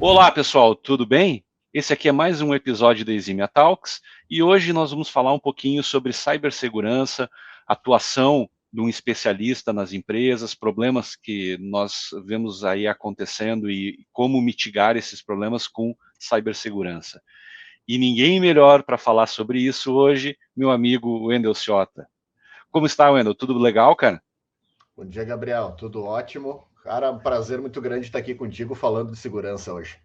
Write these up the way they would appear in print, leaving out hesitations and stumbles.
Olá, pessoal, tudo bem? Esse aqui é mais um episódio da Eximia Talks e hoje nós vamos falar um pouquinho sobre cibersegurança, atuação de um especialista nas empresas, problemas que nós vemos aí acontecendo e como mitigar esses problemas com cibersegurança. E ninguém melhor para falar sobre isso hoje, meu amigo Wendel Ciota. Como está, Wendel? Tudo legal, cara? Bom dia, Gabriel. Tudo ótimo. Cara, um prazer muito grande estar aqui contigo falando de segurança hoje.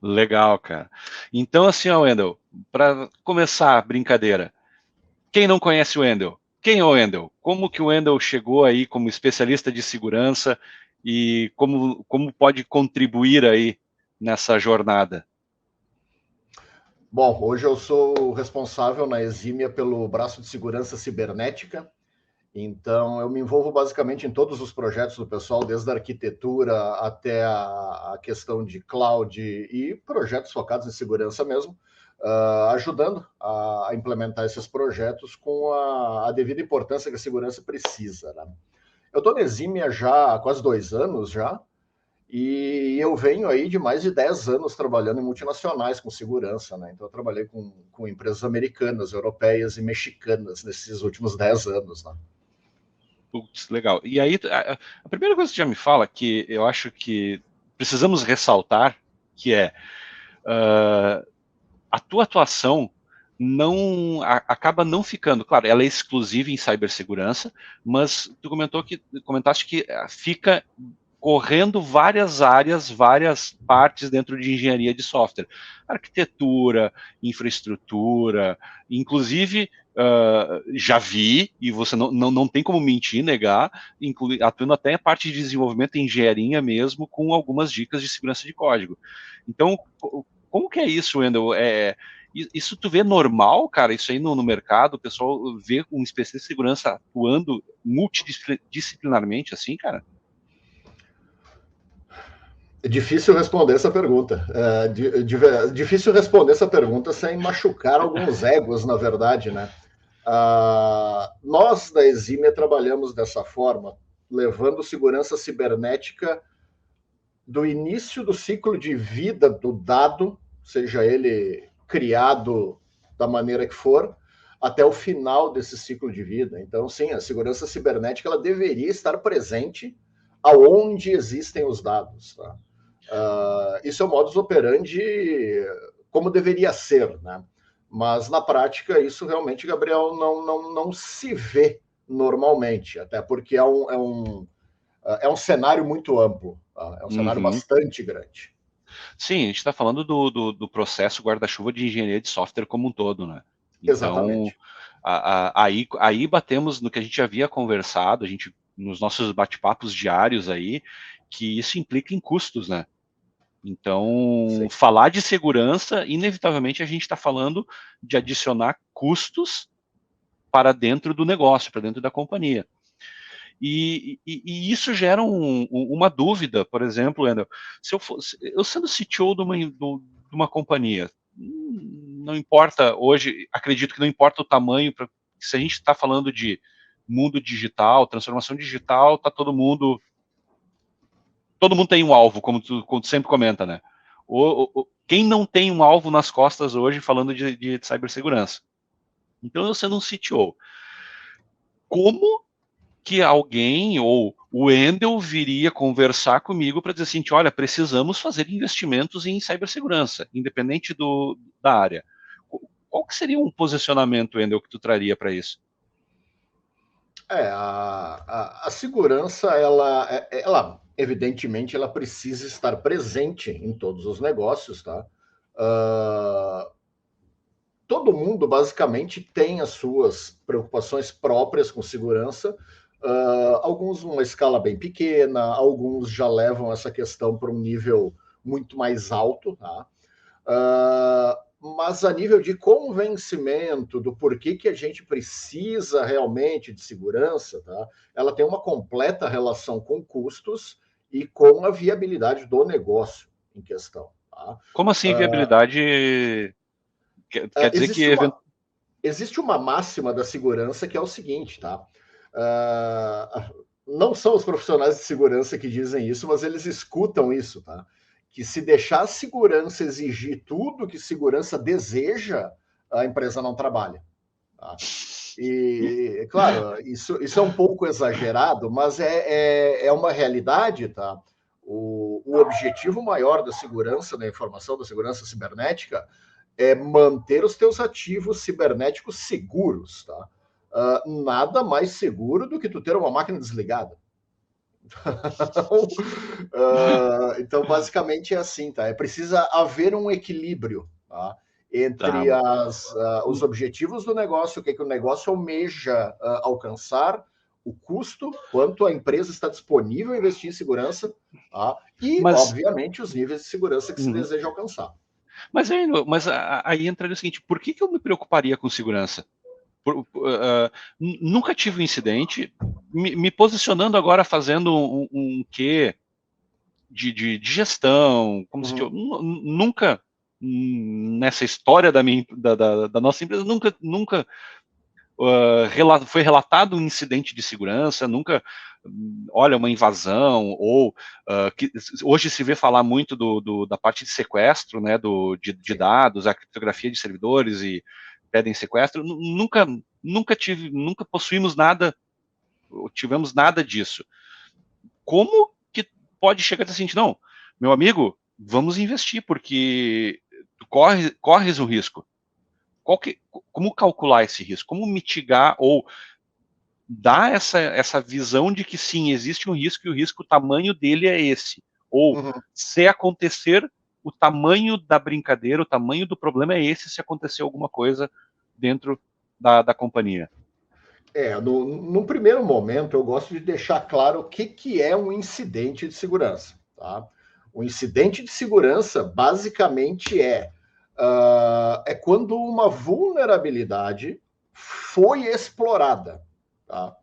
Legal, cara. Então, assim, ó, Wendel, para começar a brincadeira, quem não conhece o Wendel? Quem é o Wendel? Como que o Wendel chegou aí como especialista de segurança e como pode contribuir aí nessa jornada? Bom, hoje eu sou responsável na Exímia pelo braço de segurança cibernética. Então, eu me envolvo basicamente em todos os projetos do pessoal, desde a arquitetura até a questão de cloud e projetos focados em segurança mesmo, ajudando a implementar esses projetos com a devida importância que a segurança precisa, né? Eu estou na Exímia já há quase 2 anos já, e eu venho aí de mais de 10 anos trabalhando em multinacionais com segurança, né? Então eu trabalhei com empresas americanas, europeias e mexicanas nesses últimos 10 anos, né? Putz, legal. E aí, a primeira coisa que você já me fala, que eu acho que precisamos ressaltar, que é a tua atuação acaba não ficando, claro, ela é exclusiva em cibersegurança, mas tu comentaste que fica correndo várias áreas, várias partes dentro de engenharia de software, arquitetura, infraestrutura, inclusive já vi, e você não tem como mentir, negar, atuando até a parte de desenvolvimento em engenharia mesmo, com algumas dicas de segurança de código. Então, como que é isso, Wendel? Isso tu vê normal, cara? Isso aí no mercado, o pessoal vê um especialista de segurança atuando multidisciplinarmente assim, cara? É difícil responder essa pergunta. Difícil responder essa pergunta sem machucar alguns egos, na verdade, né? Nós da Exímia trabalhamos dessa forma, levando segurança cibernética do início do ciclo de vida do dado, seja ele criado da maneira que for, até o final desse ciclo de vida. Então, sim, a segurança cibernética ela deveria estar presente aonde existem os dados. Tá? Isso é o modus operandi como deveria ser, né? Mas na prática, isso realmente, Gabriel, não se vê normalmente, até porque é um cenário muito amplo, tá? É um cenário Uhum. bastante grande. Sim, a gente está falando do processo guarda-chuva de engenharia de software como um todo, né? Então, Exatamente. aí batemos no que a gente havia conversado, nos nossos bate-papos diários aí, que isso implica em custos, né? Então, Sim. falar de segurança, inevitavelmente a gente está falando de adicionar custos para dentro do negócio, para dentro da companhia. E isso gera uma dúvida, por exemplo, Wendel, se eu sendo CTO de uma companhia, não importa hoje, acredito que não importa o tamanho, se a gente está falando de mundo digital, transformação digital, tá todo mundo tem um alvo, como tu sempre comenta, né? Quem não tem um alvo nas costas hoje falando de cibersegurança? Então, eu sendo um CTO, como que alguém ou o Wendel viria conversar comigo para dizer assim, olha, precisamos fazer investimentos em cibersegurança, independente da área. Qual que seria um posicionamento, Wendel, que tu traria para isso? A segurança, ela, evidentemente, ela precisa estar presente em todos os negócios, tá? Uh, Todo mundo, basicamente, tem as suas preocupações próprias com segurança, alguns numa escala bem pequena, alguns já levam essa questão para um nível muito mais alto, tá? Mas a nível de convencimento do porquê que a gente precisa realmente de segurança, tá? Ela tem uma completa relação com custos e com a viabilidade do negócio em questão. Tá? Como assim viabilidade? Quer dizer que Existe uma máxima da segurança que é o seguinte, tá? Não são os profissionais de segurança que dizem isso, mas eles escutam isso, tá? que se deixar a segurança exigir tudo que segurança deseja, a empresa não trabalha. Tá? E, claro, isso é um pouco exagerado, mas é uma realidade, tá? O objetivo maior da segurança da informação, da segurança cibernética, é manter os teus ativos cibernéticos seguros, tá? Nada mais seguro do que tu ter uma máquina desligada. Então, basicamente é assim, tá? Precisa haver um equilíbrio, tá? Entre os objetivos do negócio, o que o negócio almeja alcançar, o custo, quanto a empresa está disponível a investir em segurança, tá? E, obviamente, os níveis de segurança que se deseja alcançar. Mas aí entra no seguinte, por que eu me preocuparia com segurança? Nunca tive um incidente, me posicionando agora fazendo um quê de gestão, como se nunca nessa história da nossa empresa, nunca foi relatado um incidente de segurança, nunca, olha, uma invasão, ou que hoje se vê falar muito da parte de sequestro, né, de dados, a criptografia de servidores e pedem sequestro, nunca possuímos nada, tivemos nada disso. Como que pode chegar a dizer assim, não, meu amigo, vamos investir, porque tu corres um risco. Como calcular esse risco? Como mitigar ou dar essa visão de que sim, existe um risco e o risco, o tamanho dele é esse. Ou se acontecer, o tamanho da brincadeira, o tamanho do problema é esse se acontecer alguma coisa dentro da companhia. No primeiro momento, eu gosto de deixar claro o que é um incidente de segurança. Tá? O incidente de segurança, basicamente, é quando uma vulnerabilidade foi explorada. Tá?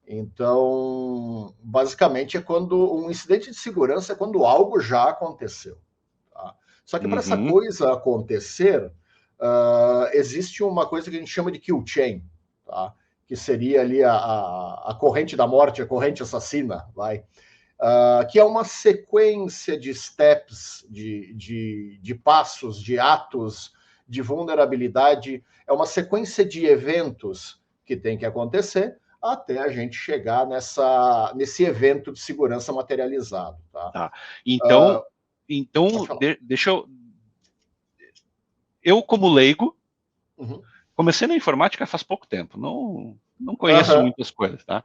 Então, basicamente, é quando um incidente de segurança é quando algo já aconteceu. Tá? Só que para essa coisa acontecer, existe uma coisa que a gente chama de kill chain, tá? Que seria ali a corrente da morte, a corrente assassina, vai. Que é uma sequência de steps, de passos, de atos, de vulnerabilidade, é uma sequência de eventos que tem que acontecer até a gente chegar nesse evento de segurança materializado. Tá? Então, deixa eu como leigo, comecei na informática faz pouco tempo, não conheço muitas coisas, tá?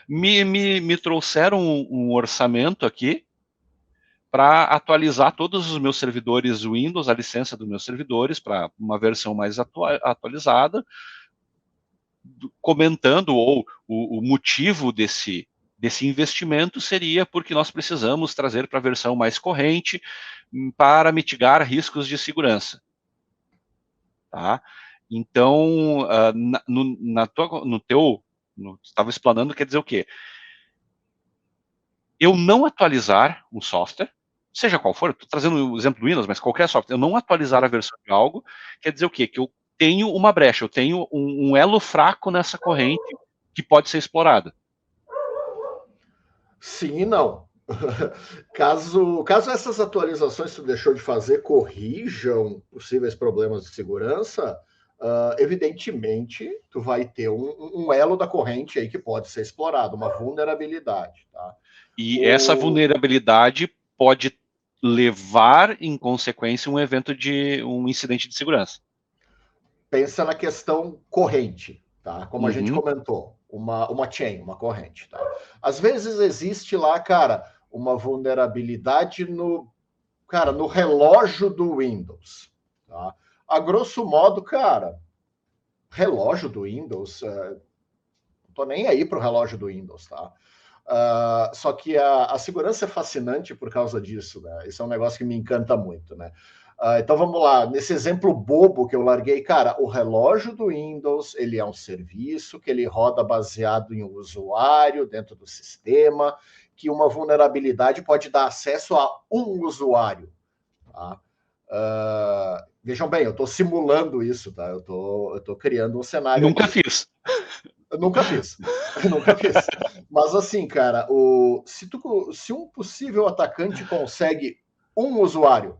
Me trouxeram um orçamento aqui para atualizar todos os meus servidores Windows, a licença dos meus servidores para uma versão mais atualizada, comentando ou o motivo desse investimento seria porque nós precisamos trazer para a versão mais corrente para mitigar riscos de segurança. Tá? Então, estava explanando, quer dizer o quê? Eu não atualizar um software, seja qual for, estou trazendo o exemplo do Windows, mas qualquer software, eu não atualizar a versão de algo, quer dizer o quê? Que eu tenho uma brecha, eu tenho um elo fraco nessa corrente que pode ser explorado. Sim e não. Caso essas atualizações que tu deixou de fazer corrijam possíveis problemas de segurança, evidentemente tu vai ter um elo da corrente aí que pode ser explorado, uma vulnerabilidade. Tá? E essa vulnerabilidade pode levar, em consequência, um incidente de segurança. Pensa na questão corrente, tá? Como a gente comentou, uma chain, uma corrente. Tá? Às vezes existe lá, cara, uma vulnerabilidade no relógio do Windows. Tá? A grosso modo, cara, relógio do Windows, não tô nem aí pro relógio do Windows, tá? Só que a segurança é fascinante por causa disso, né? Isso é um negócio que me encanta muito, né? Então vamos lá, nesse exemplo bobo que eu larguei, cara, o relógio do Windows, ele é um serviço que ele roda baseado em um usuário dentro do sistema, que uma vulnerabilidade pode dar acesso a um usuário. Tá? Vejam bem, eu estou simulando isso, tá? Eu tô criando um cenário. Nunca fiz. Nunca fiz. Mas assim, cara, se um possível atacante consegue um usuário,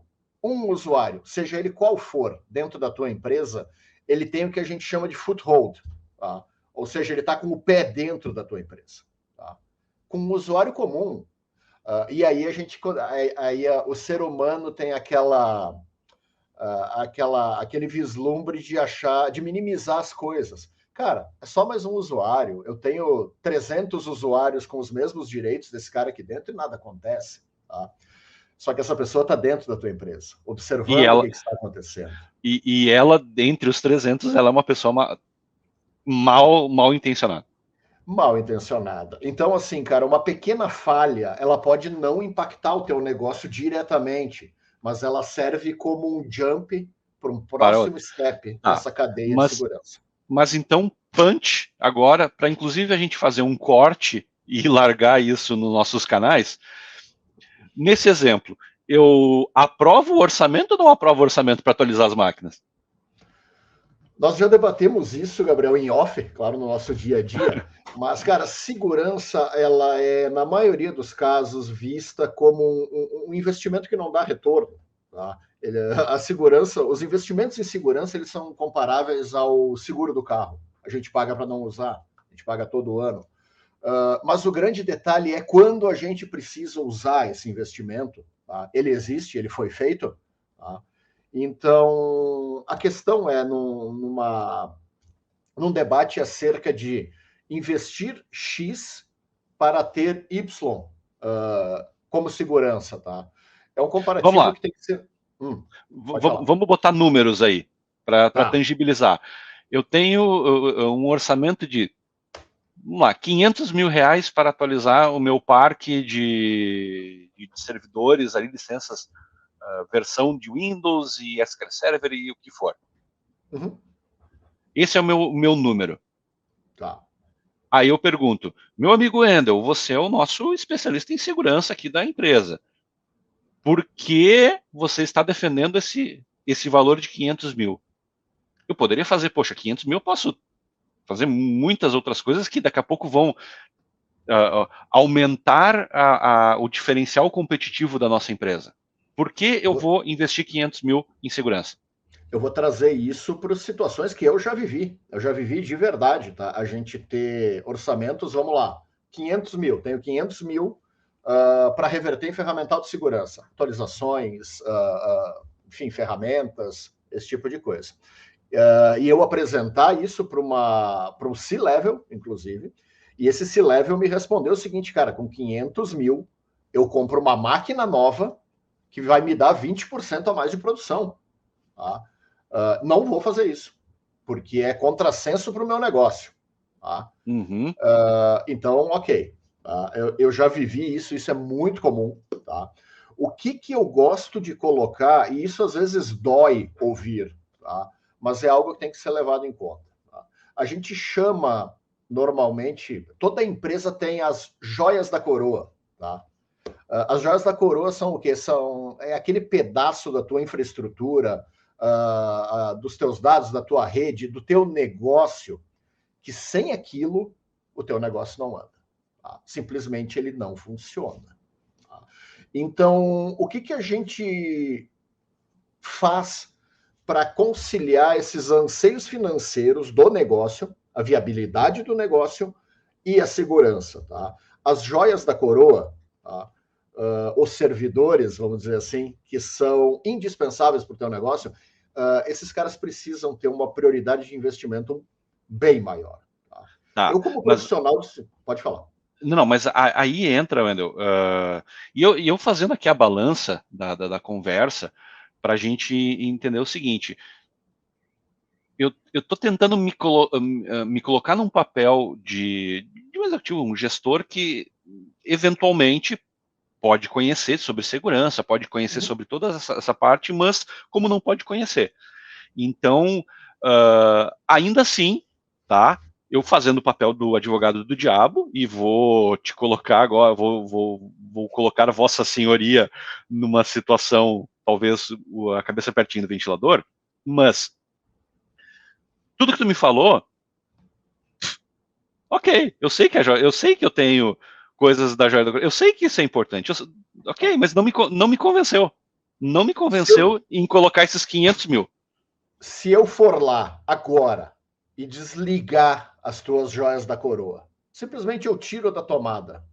seja ele qual for, dentro da tua empresa, ele tem o que a gente chama de foothold, tá? Ou seja, ele está com o pé dentro da tua empresa. Tá? Com um usuário comum, e aí o ser humano tem aquele vislumbre de minimizar as coisas. Cara, é só mais um usuário. Eu tenho 300 usuários com os mesmos direitos desse cara aqui dentro e nada acontece. Tá? Só que essa pessoa está dentro da tua empresa, observando o que está acontecendo. E ela, dentre os 300, ela é uma pessoa mal intencionada. Mal intencionada. Então, assim, cara, uma pequena falha, ela pode não impactar o teu negócio diretamente, mas ela serve como um jump para um próximo step nessa cadeia de segurança. Mas então, punch agora, para inclusive a gente fazer um corte e largar isso nos nossos canais. Nesse exemplo, eu aprovo o orçamento ou não aprovo o orçamento para atualizar as máquinas? Nós já debatemos isso, Gabriel, em off, claro, no nosso dia a dia, mas, cara, segurança, ela é, na maioria dos casos, vista como um investimento que não dá retorno. Tá? A segurança, os investimentos em segurança, eles são comparáveis ao seguro do carro. A gente paga para não usar, a gente paga todo ano. Mas o grande detalhe é quando a gente precisa usar esse investimento. Tá? Ele existe, ele foi feito. Tá? Então, a questão é num debate acerca de investir X para ter Y como segurança. Tá? É um comparativo que tem que ser... Vamos botar números aí, para tangibilizar. Eu tenho um orçamento de, vamos lá, 500 mil reais para atualizar o meu parque de servidores, ali, licenças, versão de Windows e SQL Server e o que for. Uhum. Esse é o meu número. Tá. Aí eu pergunto, meu amigo Wendel, você é o nosso especialista em segurança aqui da empresa. Por que você está defendendo esse valor de 500 mil? Eu poderia fazer, poxa, 500 mil eu posso fazer muitas outras coisas que daqui a pouco vão aumentar o diferencial competitivo da nossa empresa. Por que eu vou investir 500 mil em segurança? Eu vou trazer isso para situações que eu já vivi. Eu já vivi de verdade, tá? A gente ter orçamentos, vamos lá, 500 mil. Tenho 500 mil para reverter em ferramental de segurança. Atualizações, enfim, ferramentas, esse tipo de coisa. E eu apresentar isso para um C-Level, inclusive, e esse C-Level me respondeu o seguinte, cara, com 500 mil, eu compro uma máquina nova que vai me dar 20% a mais de produção. Tá? Não vou fazer isso, porque é contrassenso para o meu negócio. Tá? Uhum. Então, ok. Tá? Eu já vivi isso é muito comum. Tá? O que eu gosto de colocar, e isso às vezes dói ouvir, tá? Mas é algo que tem que ser levado em conta. Tá? A gente chama, normalmente, toda empresa tem as joias da coroa. Tá? As joias da coroa são o quê? É aquele pedaço da tua infraestrutura, dos teus dados, da tua rede, do teu negócio, que sem aquilo, o teu negócio não anda. Tá? Simplesmente ele não funciona. Tá? Então, o que a gente faz para conciliar esses anseios financeiros do negócio, a viabilidade do negócio e a segurança? Tá? As joias da coroa, tá? Os servidores, vamos dizer assim, que são indispensáveis para o teu negócio, esses caras precisam ter uma prioridade de investimento bem maior. Tá? Eu, como profissional, pode falar. Não, mas aí entra, Wendel, e eu fazendo aqui a balança da conversa, para a gente entender o seguinte, eu estou tentando me colocar num papel de um executivo, um gestor que eventualmente pode conhecer sobre segurança, pode conhecer sobre toda essa parte, mas como não pode conhecer. Então, ainda assim, tá? Eu fazendo o papel do advogado do diabo e vou te colocar agora, vou colocar a Vossa Senhoria numa situação, talvez a cabeça pertinho do ventilador, mas tudo que tu me falou, ok, eu sei que eu sei que eu tenho coisas da joia do... Eu sei que isso é importante, ok, mas não me convenceu. não me Se eu, convenceu em colocar esses 500 mil. se eu for lá agora e desligar as tuas joias da coroa, simplesmente eu tiro da tomada,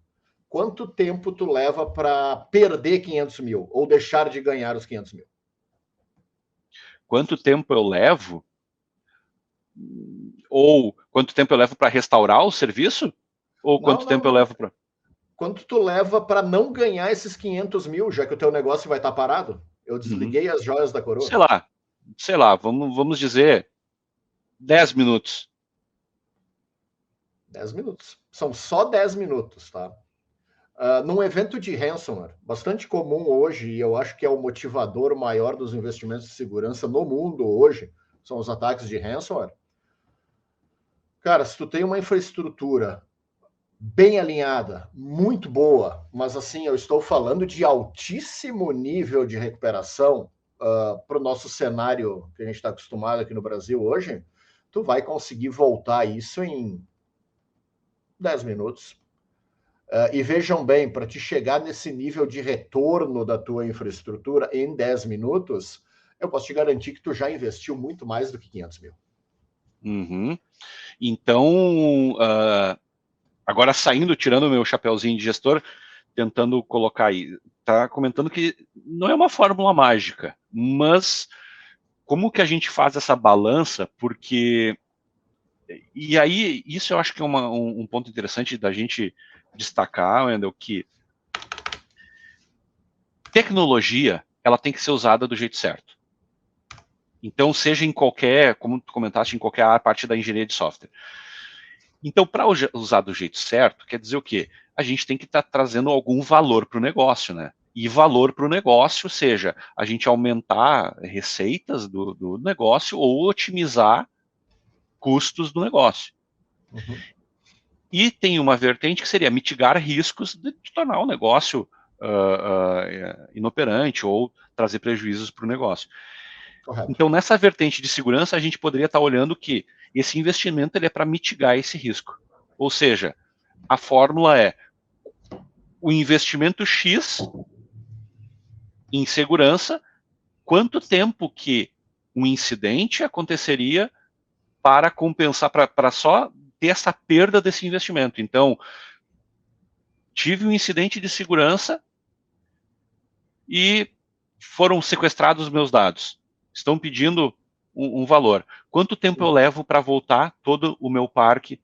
quanto tempo tu leva para perder 500 mil ou deixar de ganhar os 500 mil? Quanto tempo eu levo? Ou quanto tempo eu levo para restaurar o serviço? Ou Não, quanto não, tempo eu não. levo para... Quanto tu leva para não ganhar esses 500 mil, já que o teu negócio vai estar parado? Eu Uhum. desliguei as joias da coroa. Sei lá, vamos dizer 10 minutos. 10 minutos. São só 10 minutos, tá? Num evento de ransomware, bastante comum hoje, e eu acho que é o motivador maior dos investimentos de segurança no mundo hoje, são os ataques de ransomware. Cara, se tu tem uma infraestrutura bem alinhada, muito boa, mas assim, eu estou falando de altíssimo nível de recuperação para o nosso cenário que a gente está acostumado aqui no Brasil hoje, tu vai conseguir voltar isso em 10 minutos. E vejam bem, para te chegar nesse nível de retorno da tua infraestrutura em 10 minutos, eu posso te garantir que tu já investiu muito mais do que 500 mil. Uhum. Então, agora saindo, tirando o meu chapéuzinho de gestor, tentando colocar aí, tá comentando que não é uma fórmula mágica, mas como que a gente faz essa balança? Porque, e aí, isso eu acho que é um ponto interessante da gente destacar, Wendel, que tecnologia, ela tem que ser usada do jeito certo. Então, seja em qualquer, como tu comentaste, em qualquer parte da engenharia de software. Então, para usar do jeito certo, quer dizer o quê? A gente tem que estar trazendo algum valor para o negócio, né? E valor para o negócio, seja a gente aumentar receitas do negócio ou otimizar custos do negócio. Uhum. E tem uma vertente que seria mitigar riscos de tornar o negócio inoperante ou trazer prejuízos para o negócio. Correto. Então, nessa vertente de segurança, a gente poderia estar olhando que esse investimento ele é para mitigar esse risco. Ou seja, a fórmula é o investimento X em segurança, quanto tempo que um incidente aconteceria para compensar, para só ter essa perda desse investimento. Então, tive um incidente de segurança e foram sequestrados os meus dados. Estão pedindo um valor. Quanto tempo eu levo para voltar todo o meu parque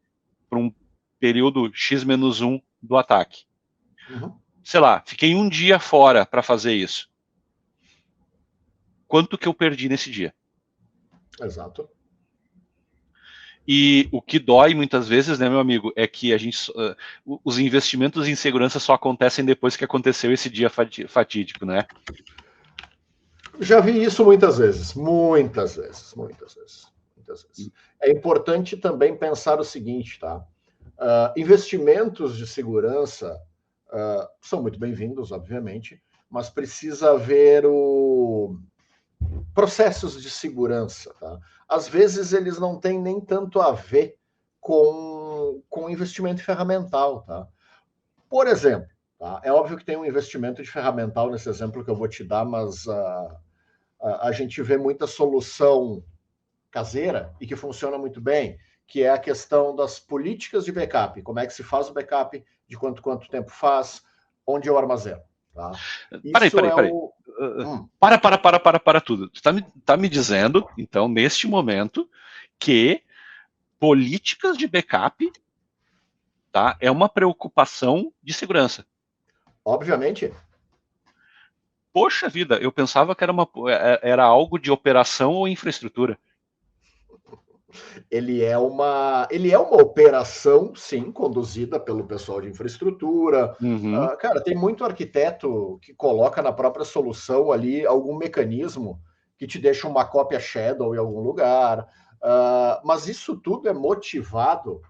para um período X-1 do ataque? Uhum. Sei lá, fiquei um dia fora para fazer isso. Quanto que eu perdi nesse dia? Exato. E o que dói muitas vezes, né, meu amigo, é que a gente, os investimentos em segurança só acontecem depois que aconteceu esse dia fatídico, né? Já vi isso muitas vezes, muitas vezes, muitas vezes, muitas vezes. É importante também pensar o seguinte, tá? Investimentos de segurança são muito bem-vindos, obviamente, mas precisa haver processos de segurança, tá? Às vezes eles não têm nem tanto a ver com investimento ferramental, tá? Por exemplo, tá? É óbvio que tem um investimento de ferramental nesse exemplo que eu vou te dar, mas a gente vê muita solução caseira e que funciona muito bem, que é a questão das políticas de backup. Como é que se faz o backup, de quanto tempo faz, onde eu armazeno. Tá? Peraí, Isso peraí, é peraí. o... Para tudo. Tá me dizendo, então, neste momento, que políticas de backup, tá, é uma preocupação de segurança. Obviamente. Poxa vida, eu pensava que era algo de operação ou infraestrutura. Ele é uma operação, sim, conduzida pelo pessoal de infraestrutura. Uhum. Cara, tem muito arquiteto que coloca na própria solução ali algum mecanismo que te deixa uma cópia shadow em algum lugar. Mas isso tudo é motivado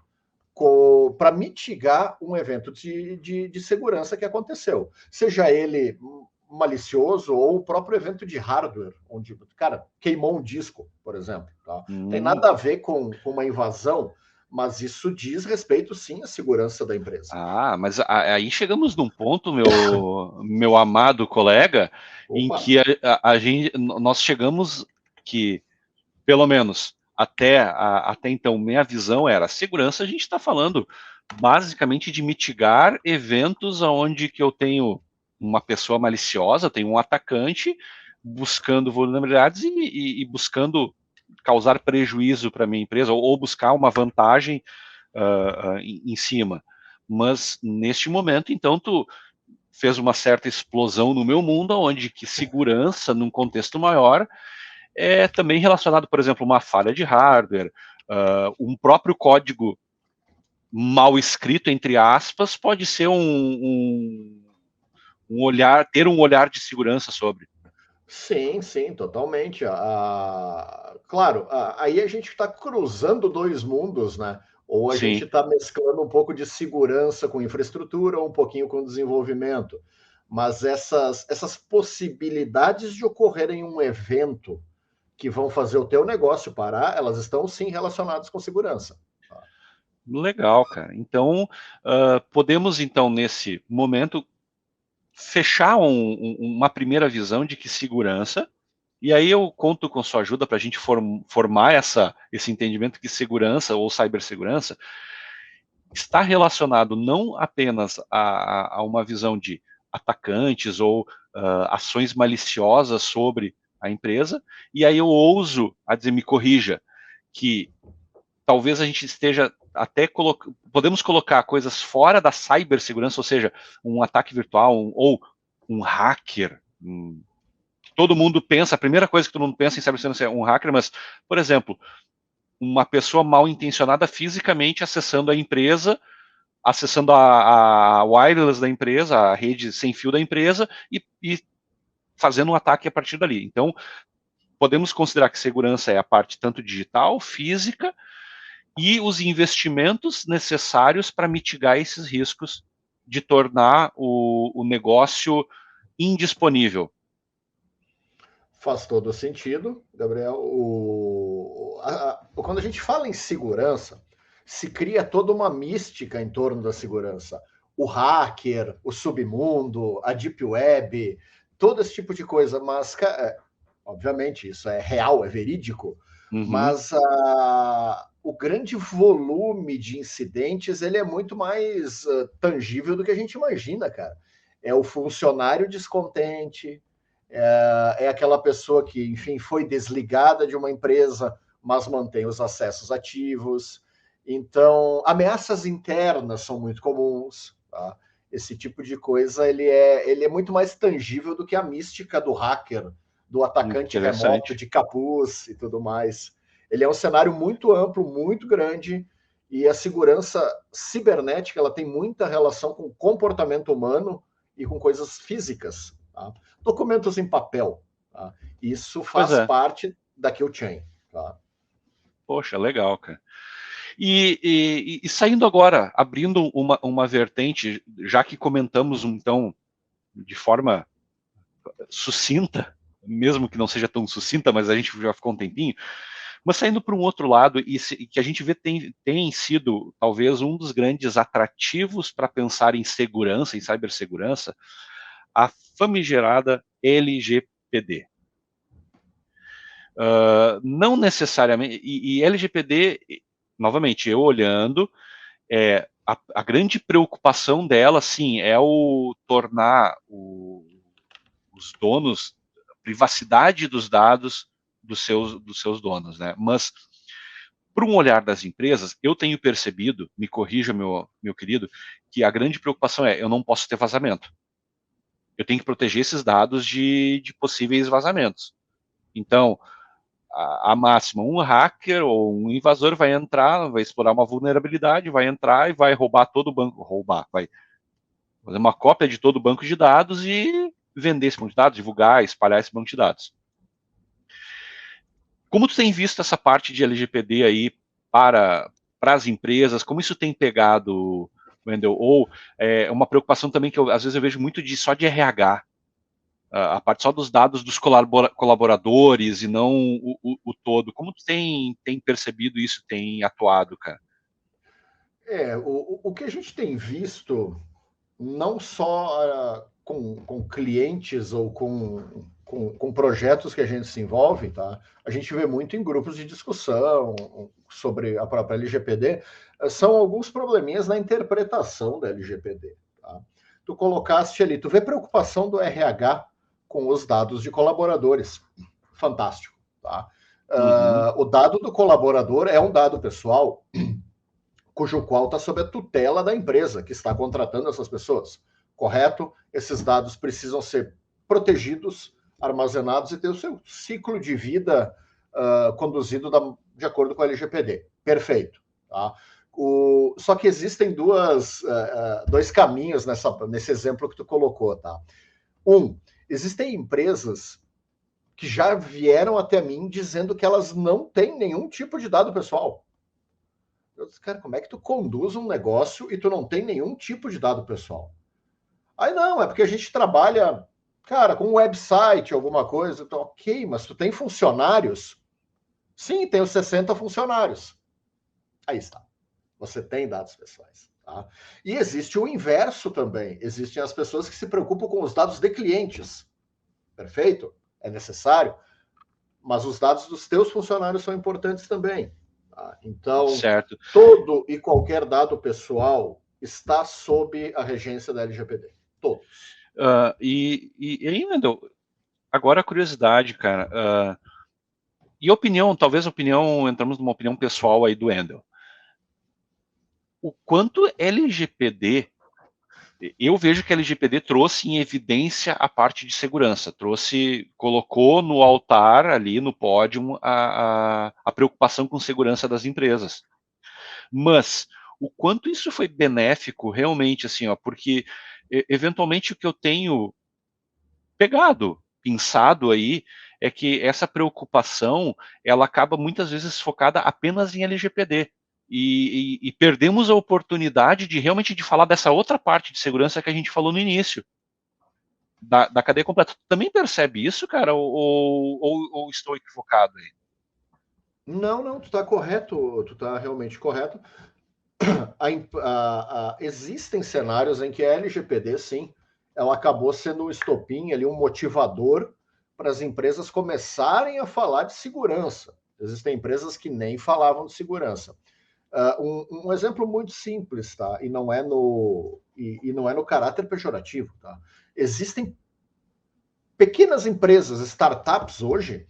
para mitigar um evento de segurança que aconteceu. Seja ele malicioso ou o próprio evento de hardware, onde, cara, queimou um disco, por exemplo. Tá? Tem nada a ver com uma invasão, mas isso diz respeito, sim, à segurança da empresa. Ah, mas aí chegamos num ponto, meu amado colega, em Opa, que nós chegamos que, pelo menos até então, minha visão era, segurança a gente está falando basicamente de mitigar eventos onde que eu tenho uma pessoa maliciosa, tenho um atacante buscando vulnerabilidades e buscando causar prejuízo para minha empresa ou buscar uma vantagem em cima. Mas neste momento, então, tu fez uma certa explosão no meu mundo, onde que segurança, num contexto maior, é também relacionado, por exemplo, uma falha de hardware, um próprio código mal escrito, entre aspas, pode ser um olhar, ter um olhar de segurança sobre. sim, sim, totalmente. Claro, aí a gente está cruzando dois mundos, né? Ou a gente Sim, está mesclando um pouco de segurança com infraestrutura, ou um pouquinho com desenvolvimento. Mas essas possibilidades de ocorrerem um evento que vão fazer o teu negócio parar, elas estão sim relacionadas com segurança. legal, cara. Então, podemos, então, nesse momento, fechar uma primeira visão de que segurança, e aí eu conto com sua ajuda para a gente formar esse entendimento que segurança ou cibersegurança está relacionado não apenas a uma visão de atacantes ou ações maliciosas sobre a empresa, e aí eu ouso a dizer, me corrija, que talvez a gente esteja até podemos colocar coisas fora da cibersegurança, ou seja, um ataque virtual ou um hacker. Todo mundo pensa, a primeira coisa que todo mundo pensa em cibersegurança é um hacker, mas, por exemplo, uma pessoa mal intencionada fisicamente acessando a empresa, acessando a wireless da empresa, a rede sem fio da empresa e fazendo um ataque a partir dali. Então, podemos considerar que segurança é a parte tanto digital, física, e os investimentos necessários para mitigar esses riscos de tornar o negócio indisponível. Faz todo sentido, Gabriel. Quando a gente fala em segurança, se cria toda uma mística em torno da segurança. O hacker, o submundo, a deep web, todo esse tipo de coisa. Mas, obviamente, isso é real, é verídico. Uhum, Mas o grande volume de incidentes ele é muito mais tangível do que a gente imagina, cara. É o funcionário descontente, é aquela pessoa que, enfim, foi desligada de uma empresa, mas mantém os acessos ativos. Então, ameaças internas são muito comuns. Tá? Esse tipo de coisa ele é muito mais tangível do que a mística do hacker, do atacante remoto interessante. de capuz e tudo mais. Ele é um cenário muito amplo, muito grande, e a segurança cibernética ela tem muita relação com o comportamento humano e com coisas físicas. Tá? Documentos em papel. Tá? Isso Pois faz é. parte da kill chain. Tá? Poxa, legal, cara. E saindo agora, abrindo uma vertente, já que comentamos, então, de forma sucinta, mesmo que não seja tão sucinta, mas a gente já ficou um tempinho, mas saindo para um outro lado, e que a gente vê tem sido talvez um dos grandes atrativos para pensar em segurança, em cibersegurança, a famigerada LGPD. Não necessariamente, e LGPD, novamente, eu olhando, a grande preocupação dela, sim, é o tornar os donos, a privacidade dos dados dos seus donos, né? Mas, por um olhar das empresas, eu tenho percebido, me corrija, meu querido, que a grande preocupação é, eu não posso ter vazamento. Eu tenho que proteger esses dados de possíveis vazamentos. Então, a máxima, um hacker ou um invasor vai entrar, vai explorar uma vulnerabilidade, vai entrar e vai roubar todo o banco, vai fazer uma cópia de todo o banco de dados e vender esse banco de dados, divulgar, espalhar esse banco de dados. Como tu tem visto essa parte de LGPD aí para as empresas? Como isso tem pegado, Wendel? Ou uma preocupação também que às vezes eu vejo muito só de RH, a parte só dos dados dos colaboradores e não o todo. Como tu tem percebido isso, tem atuado, cara? O que a gente tem visto, não só com clientes ou com projetos que a gente se envolve, tá? A gente vê muito em grupos de discussão sobre a própria LGPD, são alguns probleminhas na interpretação da LGPD. Tá? Tu colocaste ali, tu vê preocupação do RH com os dados de colaboradores. Fantástico. Tá? O dado do colaborador é um dado pessoal cujo qual está sob a tutela da empresa que está contratando essas pessoas. Correto? Esses dados precisam ser protegidos, armazenados e ter o seu ciclo de vida conduzido de acordo com a LGPD. Perfeito. Tá? Só que existem dois caminhos nesse exemplo que tu colocou. Tá? Existem empresas que já vieram até mim dizendo que elas não têm nenhum tipo de dado pessoal. Eu disse, cara, como é que tu conduz um negócio e tu não tem nenhum tipo de dado pessoal? Aí não, é porque a gente trabalha, cara, com um website, alguma coisa. Então, ok, mas tu tem funcionários? Sim, tenho 60 funcionários. Aí está. Você tem dados pessoais. Tá? E existe o inverso também. Existem as pessoas que se preocupam com os dados de clientes. Perfeito? É necessário. Mas os dados dos teus funcionários são importantes também. Tá? Então, certo. Todo e qualquer dado pessoal está sob a regência da LGPD. Todos. E aí, Wendel, agora a curiosidade, cara. E opinião, talvez entramos numa opinião pessoal aí do Wendel. O quanto LGPD, eu vejo que a LGPD trouxe em evidência a parte de segurança, colocou no altar ali, no pódio, a preocupação com segurança das empresas. Mas o quanto isso foi benéfico realmente, assim, ó, porque eventualmente o que eu tenho pensado aí, é que essa preocupação, ela acaba muitas vezes focada apenas em LGPD. E perdemos a oportunidade de realmente de falar dessa outra parte de segurança que a gente falou no início, da cadeia completa. Tu também percebe isso, cara? Ou estou equivocado aí? Não, tu está correto, tu está realmente correto. Existem cenários em que a LGPD, sim, ela acabou sendo um estopim, ali, um motivador para as empresas começarem a falar de segurança. Existem empresas que nem falavam de segurança. Um exemplo muito simples, tá? E não é no caráter pejorativo, tá? Existem pequenas empresas, startups hoje,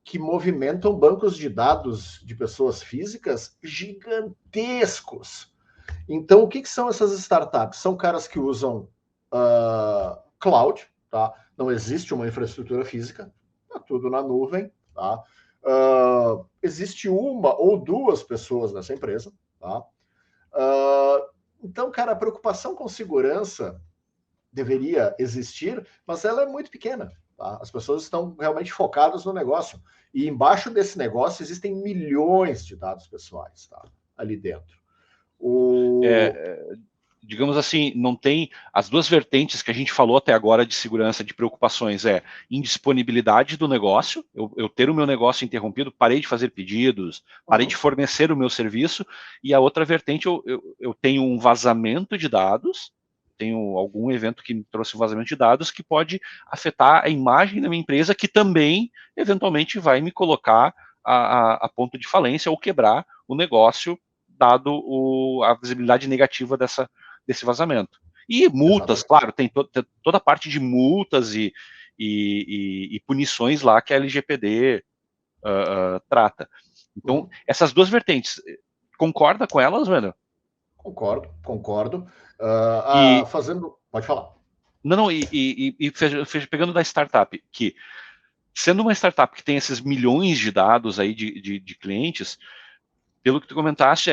que movimentam bancos de dados de pessoas físicas gigantescos. Então, o que são essas startups? São caras que usam cloud, tá? Não existe uma infraestrutura física, tá tudo na nuvem, tá? Existe uma ou duas pessoas nessa empresa, tá? Então, cara, a preocupação com segurança deveria existir, mas ela é muito pequena. Tá? As pessoas estão realmente focadas no negócio. E embaixo desse negócio existem milhões de dados pessoais, tá? Ali dentro. Digamos assim, não tem as duas vertentes que a gente falou até agora de segurança, de preocupações, indisponibilidade do negócio, eu ter o meu negócio interrompido, parei de fazer pedidos, parei de fornecer o meu serviço, e a outra vertente, eu tenho um vazamento de dados, tenho algum evento que me trouxe um vazamento de dados que pode afetar a imagem da minha empresa, que também, eventualmente, vai me colocar a ponto de falência ou quebrar o negócio, dado a visibilidade negativa desse vazamento. E multas, claro, tem toda a parte de multas e punições lá que a LGPD trata. Então, essas duas vertentes, concorda com elas, Wendel? Concordo. Pode falar. Não, pegando da startup, que sendo uma startup que tem esses milhões de dados aí de clientes, pelo que tu comentaste,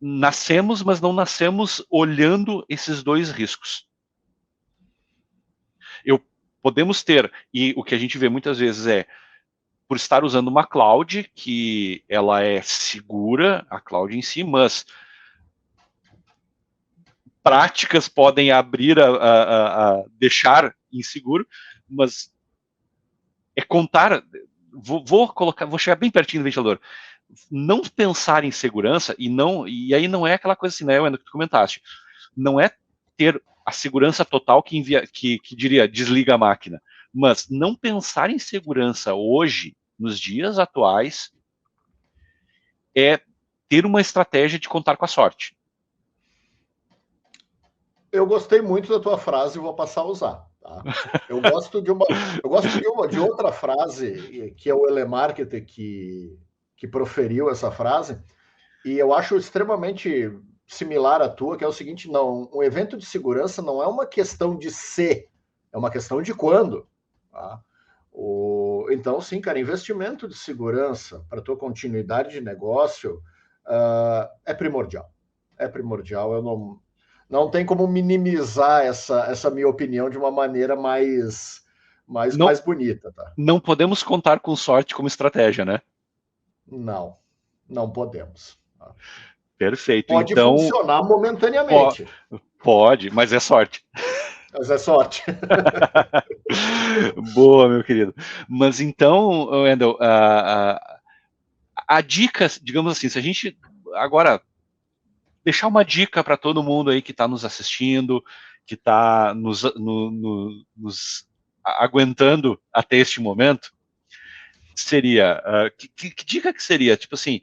nascemos, mas não nascemos olhando esses dois riscos. Podemos ter, e o que a gente vê muitas vezes por estar usando uma cloud, que ela é segura, a cloud em si, mas práticas podem abrir a deixar inseguro, mas contar, vou chegar bem pertinho do ventilador, não pensar em segurança, e aí não é aquela coisa assim, né, Wendel, que tu comentaste, não é ter a segurança total que diria desliga a máquina, mas não pensar em segurança hoje, nos dias atuais, é ter uma estratégia de contar com a sorte. Eu gostei muito da tua frase e vou passar a usar. Tá? Eu gosto de outra frase, que é o Elemarketer que proferiu essa frase, e eu acho extremamente similar à tua, que é o seguinte: não, um evento de segurança não é uma questão de se, é uma questão de quando. Tá? Então, sim, cara, investimento de segurança para a tua continuidade de negócio é primordial. É primordial. Eu não tem como minimizar essa minha opinião de uma maneira mais bonita. Tá? Não podemos contar com sorte como estratégia, né? Não, não podemos. Tá? Perfeito. Pode Então, funcionar momentaneamente. pode, mas é sorte. Mas é sorte. Boa, meu querido. Mas então, Wendel, a dica, digamos assim, se a gente agora deixar uma dica para todo mundo aí que está nos assistindo, que está nos aguentando até este momento, seria, que dica que seria? Tipo assim,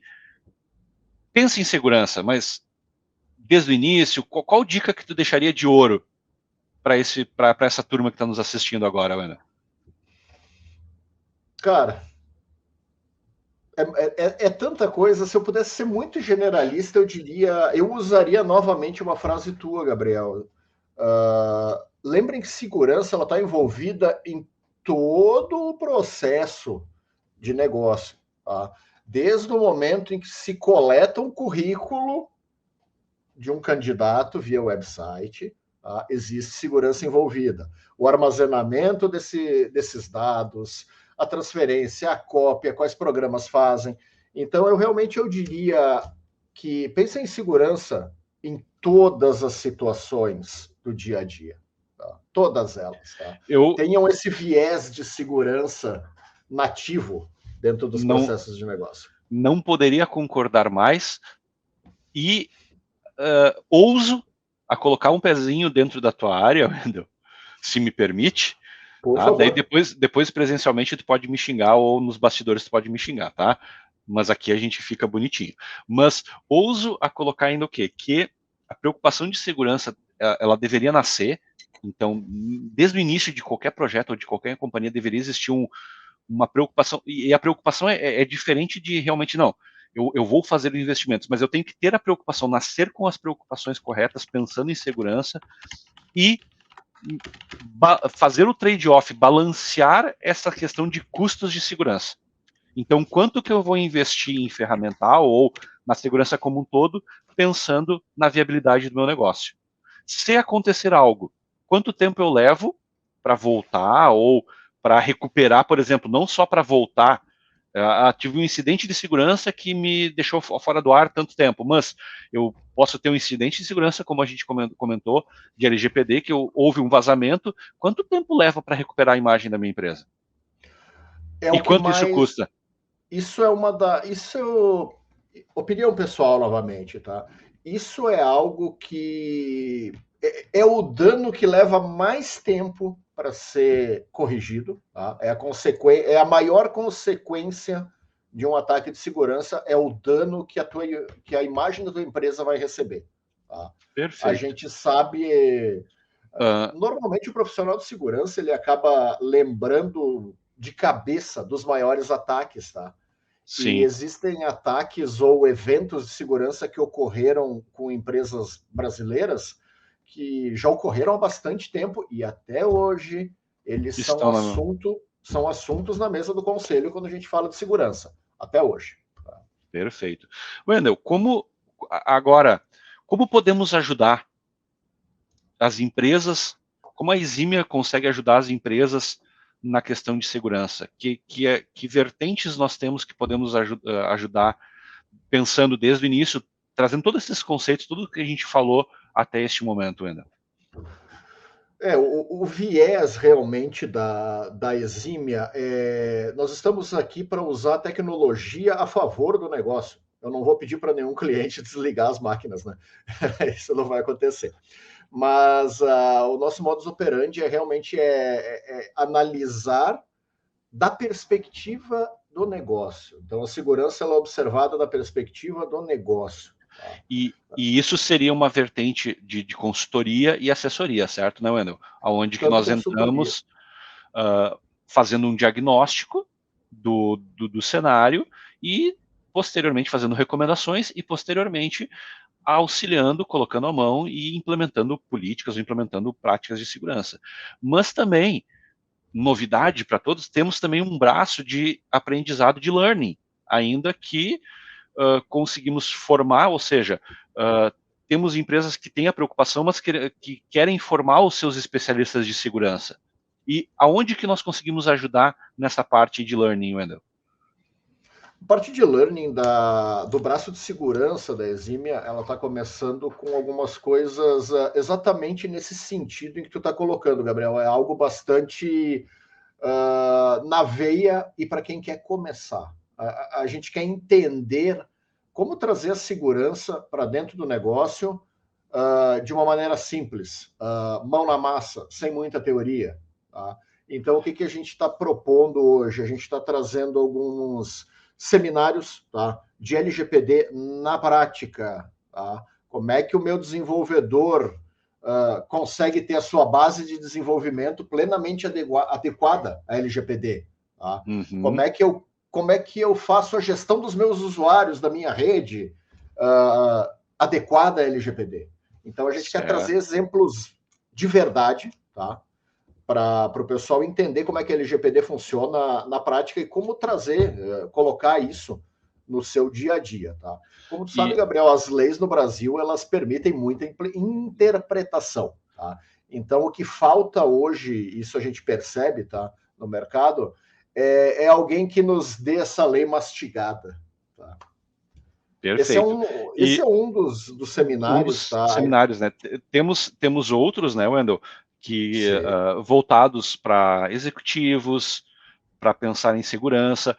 pensa em segurança, mas desde o início, qual dica que tu deixaria de ouro para essa turma que está nos assistindo agora, Ana? Cara, é tanta coisa. Se eu pudesse ser muito generalista, eu usaria novamente uma frase tua, Gabriel. Lembrem que segurança ela está envolvida em todo o processo de negócio, tá? Desde o momento em que se coleta um currículo de um candidato via website, tá? Existe segurança envolvida. O armazenamento desses dados, a transferência, a cópia, quais programas fazem. Então, eu diria que pense em segurança em todas as situações do dia a dia. Tá? Todas elas. Tá? Tenham esse viés de segurança nativo dentro dos processos de negócio. Não poderia concordar mais e ouso a colocar um pezinho dentro da tua área, Wendel, se me permite. Tá? Daí depois presencialmente tu pode me xingar ou nos bastidores tu pode me xingar, tá? Mas aqui a gente fica bonitinho. Mas ouso a colocar ainda o quê? Que a preocupação de segurança, ela deveria nascer, então, desde o início de qualquer projeto ou de qualquer companhia deveria existir uma preocupação, e a preocupação é diferente de realmente, não, eu vou fazer investimentos, mas eu tenho que ter a preocupação, nascer com as preocupações corretas, pensando em segurança, e fazer o trade-off, balancear essa questão de custos de segurança. Então, quanto que eu vou investir em ferramental ou na segurança como um todo, pensando na viabilidade do meu negócio. Se acontecer algo, quanto tempo eu levo para voltar ou para recuperar, por exemplo, não só para voltar. Tive um incidente de segurança que me deixou fora do ar tanto tempo, mas eu posso ter um incidente de segurança, como a gente comentou, de LGPD, que houve um vazamento. Quanto tempo leva para recuperar a imagem da minha empresa? E quanto isso custa? Isso opinião pessoal novamente, tá? Isso é algo que é o dano que leva mais tempo para ser corrigido, tá? É a maior consequência de um ataque de segurança, é o dano que a imagem da tua empresa vai receber. Tá? Perfeito. A gente sabe, normalmente o profissional de segurança ele acaba lembrando de cabeça dos maiores ataques, tá? Sim. E existem ataques ou eventos de segurança que ocorreram com empresas brasileiras que já ocorreram há bastante tempo e até hoje eles são assuntos na mesa do conselho quando a gente fala de segurança, até hoje. Perfeito. Wendel, como podemos ajudar as empresas, como a Eximia consegue ajudar as empresas na questão de segurança? Que vertentes nós temos que podemos ajudar, pensando desde o início, trazendo todos esses conceitos, tudo que a gente falou até este momento, Wendel? O viés realmente da exímia, nós estamos aqui para usar a tecnologia a favor do negócio. Eu não vou pedir para nenhum cliente desligar as máquinas, né? Isso não vai acontecer. Mas o nosso modus operandi realmente analisar da perspectiva do negócio. Então, a segurança ela é observada da perspectiva do negócio. E isso seria uma vertente de consultoria e assessoria, certo, né, Wendel? Onde que nós entramos fazendo um diagnóstico do cenário e, posteriormente, fazendo recomendações e, posteriormente, auxiliando, colocando a mão e implementando políticas, implementando práticas de segurança. Mas também, novidade para todos, temos também um braço de aprendizado de learning, ainda que conseguimos formar, ou seja, temos empresas que têm a preocupação, mas que querem formar os seus especialistas de segurança. E aonde que nós conseguimos ajudar nessa parte de learning, Wendel? A parte de learning do braço de segurança da Exímia, ela está começando com algumas coisas exatamente nesse sentido em que tu está colocando, Gabriel. É algo bastante na veia e para quem quer começar. A gente quer entender como trazer a segurança para dentro do negócio de uma maneira simples, mão na massa, sem muita teoria. Tá? Então, o que a gente está propondo hoje? A gente está trazendo alguns seminários, tá, de LGPD na prática. Tá? Como é que o meu desenvolvedor consegue ter a sua base de desenvolvimento plenamente adequada à LGPD? Tá? Uhum. Como é que eu faço a gestão dos meus usuários da minha rede adequada à LGPD? Então, a gente quer trazer exemplos de verdade, tá? Para o pessoal entender como é que a LGPD funciona na prática e como colocar isso no seu dia a dia, tá? Como tu sabe, Gabriel, as leis no Brasil, elas permitem muita interpretação, tá? Então, o que falta hoje, isso a gente percebe, tá, no mercado, é alguém que nos dê essa lei mastigada, tá? Perfeito. Esse é um dos seminários, tá? Seminários, né? Temos outros, né, Wendel, que voltados para executivos, para pensar em segurança.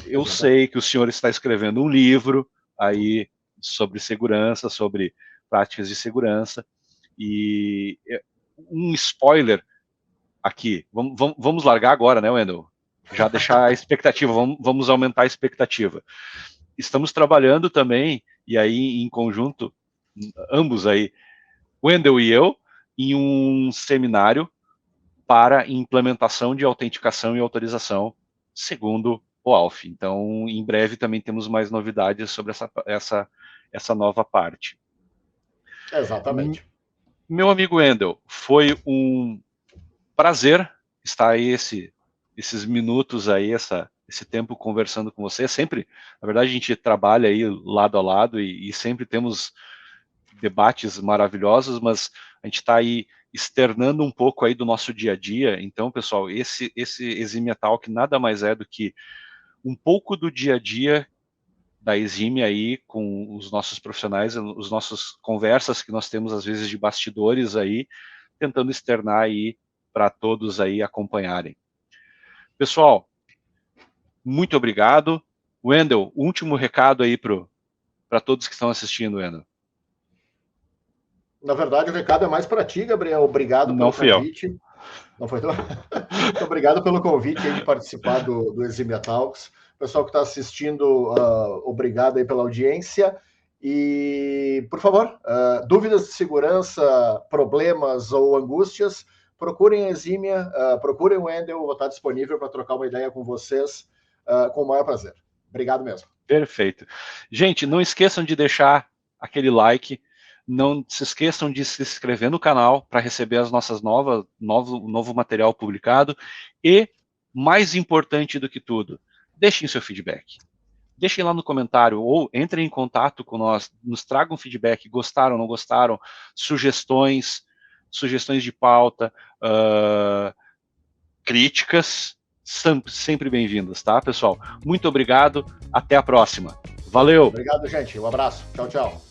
Eu sei que o senhor está escrevendo um livro aí sobre segurança, sobre práticas de segurança, e um spoiler aqui, vamos largar agora, né, Wendel? Já deixar a expectativa, vamos aumentar a expectativa. Estamos trabalhando também, e aí em conjunto, ambos aí, Wendel e eu, em um seminário para implementação de autenticação e autorização, segundo o ALF. Então, em breve também temos mais novidades sobre essa nova parte. Exatamente. Meu amigo Wendel, foi um prazer estar aí esses minutos aí, esse tempo conversando com você. Sempre, na verdade, a gente trabalha aí lado a lado e sempre temos debates maravilhosos, mas a gente está aí externando um pouco aí do nosso dia a dia. Então, pessoal, esse Exímia Talk nada mais é do que um pouco do dia a dia da Exímia aí com os nossos profissionais, os nossos conversas que nós temos às vezes de bastidores aí, tentando externar aí para todos aí acompanharem. Pessoal, muito obrigado. Wendel, último recado aí para todos que estão assistindo, Wendel. Na verdade, o recado é mais para ti, Gabriel. Obrigado pelo convite. Não foi tão... Muito obrigado pelo convite aí de participar do Exímia Talks. Pessoal que está assistindo, obrigado aí pela audiência. E, por favor, dúvidas de segurança, problemas ou angústias, procurem a Exímia, procurem o Wendel, vou estar disponível para trocar uma ideia com vocês com o maior prazer. Obrigado mesmo. Perfeito. Gente, não esqueçam de deixar aquele like, não se esqueçam de se inscrever no canal para receber as nossas novo material publicado e, mais importante do que tudo, deixem seu feedback. Deixem lá no comentário ou entrem em contato com nós, nos tragam feedback, gostaram, não gostaram, sugestões de pauta, críticas, sempre bem-vindas, tá, pessoal? Muito obrigado, até a próxima. Valeu! Obrigado, gente. Um abraço. Tchau, tchau.